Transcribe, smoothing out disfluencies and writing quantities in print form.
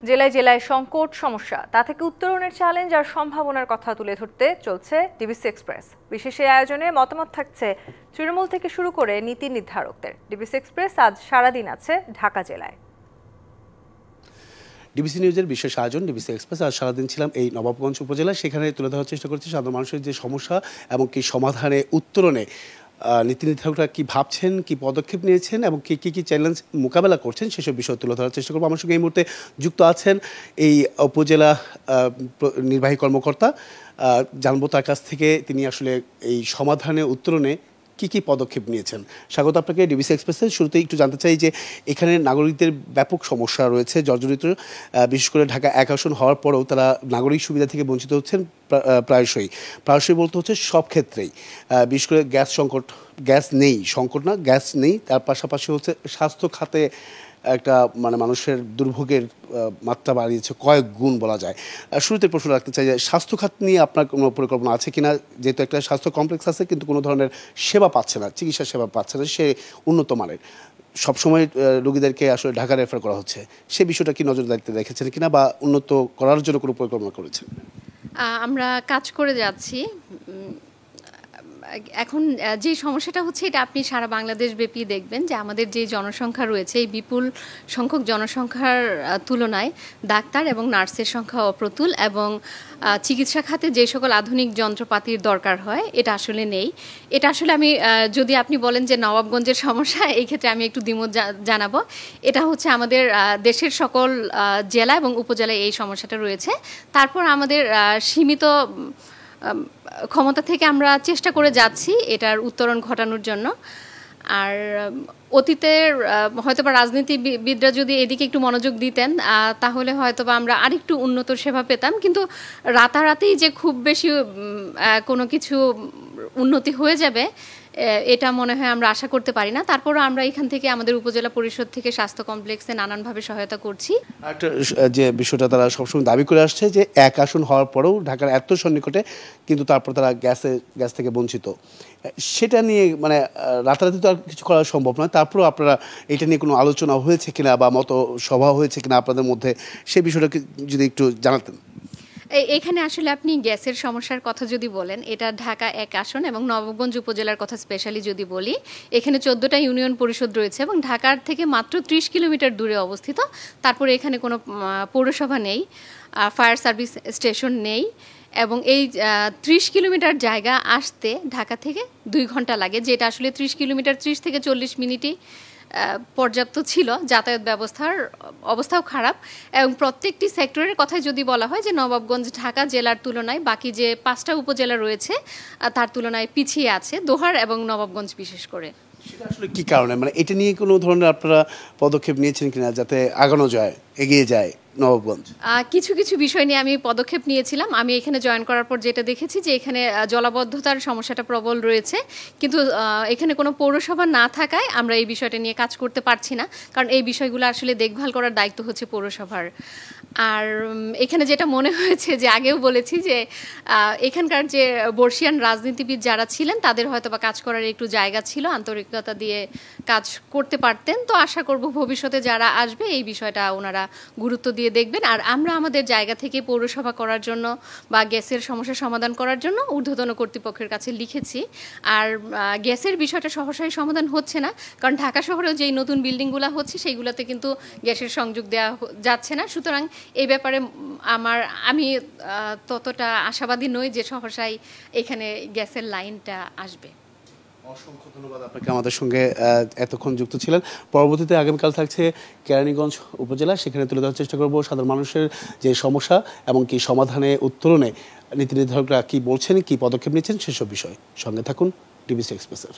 জেলায় জেলায় সংকট সমস্যা তা থেকে উত্তরণের চ্যালেঞ্জ আর সম্ভাবনার কথা তুলে ধরতে চলছে ডিবিসি এক্সপ্রেস। বিশেষ এই আয়োজনে মতামত থাকছে তৃণমূল থেকে শুরু করে নীতি নির্ধারকদের। ডিবিসি এক্সপ্রেস আজ সারাদিন আছে ঢাকা জেলায়। ডিবিসি নিউজের বিশেষ আয়োজন ডিবিসি এক্সপ্রেস। আজ সারাদিন ছিলাম এই নবাবগঞ্জ উপজেলায়। সেখানে তুলে ধরার চেষ্টা করছি সাধারণ মানুষের যে সমস্যা এবং কি সমাধানে উত্তরণে নীতি নির্ধারকরা কী ভাবছেন, কী পদক্ষেপ নিয়েছেন এবং কী কী চ্যালেঞ্জ মোকাবেলা করছেন সেসব বিষয় তুলে ধরার চেষ্টা করবো। আমার সঙ্গে এই মুহূর্তে যুক্ত আছেন এই উপজেলা নির্বাহী কর্মকর্তা। জানবো তার কাছ থেকে তিনি আসলে এই সমাধানে উত্তরণে কী কী পদক্ষেপ নিয়েছেন। স্বাগত আপনাকে ডিবিসি এক্সপ্রেসের। শুরুতেই একটু জানতে চাই যে এখানে নাগরিকদের ব্যাপক সমস্যা রয়েছে জর্জরিত, বিশেষ করে ঢাকা 1 আসন হওয়ার পরেও তারা নাগরিক সুবিধা থেকে বঞ্চিত হচ্ছেন প্রায়শই বলতে হচ্ছে সব ক্ষেত্রেই। বিশেষ করে গ্যাস নেই, তার পাশাপাশি হচ্ছে স্বাস্থ্য খাতে একটা মানুষের দুর্ভোগের মাত্রা বাড়িয়েছে কয়েক গুণ বলা যায়। শুরুতে প্রশ্ন রাখতে চাই যে স্বাস্থ্য খাত নিয়ে আপনার কোনো পরিকল্পনা আছে কিনা, যেহেতু একটা স্বাস্থ্য কমপ্লেক্স আছে কিন্তু কোনো ধরনের সেবা পাচ্ছে না, চিকিৎসা সেবা পাচ্ছে না সে উন্নত মানের, সবসময় রোগীদেরকে আসলে ঢাকা রেফার করা হচ্ছে, সে বিষয়টা কি নজরদারিতে রেখেছেন কিনা বা উন্নত করার জন্য কোনো পরিকল্পনা করেছেন? আমরা কাজ করে যাচ্ছি। এখন যে সমস্যাটা হচ্ছে এটা আপনি সারা বাংলাদেশ ব্যাপী দেখবেন যে আমাদের যে জনসংখ্যা রয়েছে এই বিপুল সংখ্যক জনসংখ্যার তুলনায় ডাক্তার এবং নার্সের সংখ্যা অপ্রতুল এবং চিকিৎসা খাতে যে সকল আধুনিক যন্ত্রপাতির দরকার হয় এটা আসলে নেই। এটা আসলে আমি যদি আপনি বলেন যে নবাবগঞ্জের সমস্যা, এই ক্ষেত্রে আমি একটু দ্বিমত জানাবো। এটা হচ্ছে আমাদের দেশের সকল জেলা এবং উপজেলায় এই সমস্যাটা রয়েছে। তারপর আমাদের সীমিত ক্ষমতা থেকে আমরা চেষ্টা করে যাচ্ছি এটার উত্তরণ ঘটানোর জন্য। আর অতীতের হয়তোবা রাজনীতিবিদরা যদি এদিকে একটু মনোযোগ দিতেন তাহলে হয়তোবা আমরা আরেকটু উন্নত সেবা পেতাম, কিন্তু রাতারাতি যে খুব বেশি কোনো কিছু উন্নতি হয়ে যাবে এটা মনে হয় আমরা আশা করতে পারি না। তারপরও আমরা এখান থেকে আমাদের উপজেলা পরিষদ থেকে স্বাস্থ্য কমপ্লেক্সে নানানভাবে সহায়তা করছি। একটা যে বিষয়টা তারা সবসময় দাবি করে আসছে যে 1 আসন হওয়ার পরেও ঢাকার এত সন্নিকটে কিন্তু তারপর তারা গ্যাস থেকে বঞ্চিত, সেটা নিয়ে রাতারাতি তো আর কিছু করা সম্ভব নয়। তারপরেও আপনারা এটা নিয়ে কোনো আলোচনা হয়েছে কিনা বা মতো সভা হয়েছে কিনা আপনাদের মধ্যে, সেই বিষয়টা যদি একটু জানাতেন। এখানে আসলে আপনি গ্যাসের সমস্যার কথা যদি বলেন, এটা ঢাকা 1 আসন এবং নবাবগঞ্জ উপজেলার কথা স্পেশালি যদি বলি, এখানে 14টা ইউনিয়ন পরিষদ রয়েছে এবং ঢাকার থেকে মাত্র 30 কিলোমিটার দূরে অবস্থিত। তারপরে এখানে কোনো পৌরসভা নেই, ফায়ার সার্ভিস স্টেশন নেই এবং এই 30 কিলোমিটার জায়গা আসতে ঢাকা থেকে 2 ঘন্টা লাগে, যেটা আসলে 30 কিলোমিটার 30 থেকে 40 মিনিটই পর্যাপ্ত ছিল। যাতায়াত অবস্থাও খারাপ এবং প্রত্যেকটি সেক্টরের কথাই যদি বলা হয় যে নবাবগঞ্জ ঢাকা জেলার তুলনায় বাকি যে 5টা উপজেলা রয়েছে তার তুলনায় পিছিয়ে আছে, দোহার এবং নবাবগঞ্জ বিশেষ করে। সেটা আসলে কী কারণে, এটা নিয়ে কোনো ধরনের আপনারা পদক্ষেপ নিয়েছেন কিনা যাতে আগানো যায়, এগিয়ে যায় নবাবগঞ্জ? কিছু কিছু বিষয় নিয়ে আমি পদক্ষেপ নিয়েছিলাম। আমি এখানে জয়েন করার পর যেটা দেখেছি যে এখানে জলাবদ্ধতার সমস্যাটা প্রবল রয়েছে, কিন্তু এখানে কোনো পৌরসভা না থাকায় আমরা এই বিষয়টা নিয়ে কাজ করতে পারছি না, কারণ এই বিষয়গুলো আসলে দেখভাল করার দায়িত্ব হচ্ছে পৌরসভার। আর এখানে যেটা মনে হয়েছে যে আগেও বলেছি যে এখানকার যে বর্ষিয়ান রাজনীতিবিদ যারা ছিলেন তাদের হয়তো বা কাজ করার একটু জায়গা ছিল, আন্তরিকতা দিয়ে কাজ করতে পারতেন। তো আশা করব ভবিষ্যতে যারা আসবে এই বিষয়টা ওনারা গুরুত্ব দিয়ে দেখবেন। আর আমরা আমাদের জায়গা থেকে পৌরসভা করার জন্য বা গ্যাসের সমস্যা সমাধান করার জন্য ঊর্ধ্বতন কর্তৃপক্ষের কাছে লিখেছি। আর গ্যাসের বিষয়টা সহসাই সমাধান হচ্ছে না, কারণ ঢাকা শহরেও যেই নতুন বিল্ডিংগুলো হচ্ছে সেইগুলোতে কিন্তু গ্যাসের সংযোগ দেওয়া যাচ্ছে না। সুতরাং এই ব্যাপারে আমি ততটা আশাবাদী নই যে সহসাই এখানে গ্যাসের লাইনটা আসবে। অসংখ্য ধন্যবাদ আপনাকে আমাদের সঙ্গে এতক্ষণ যুক্ত ছিলেন। পরবর্তীতে আগামীকাল থাকছে কেরানীগঞ্জ উপজেলা, সেখানে তুলে ধরার চেষ্টা করব সাধারণ মানুষের যে সমস্যা এবং কি সমাধানে উত্তরণে নীতি নির্ধারকরা কী বলছেন, কী পদক্ষেপ নিচ্ছেন সেসব বিষয়। সঙ্গে থাকুন ডিবিসি এক্সপ্রেসের।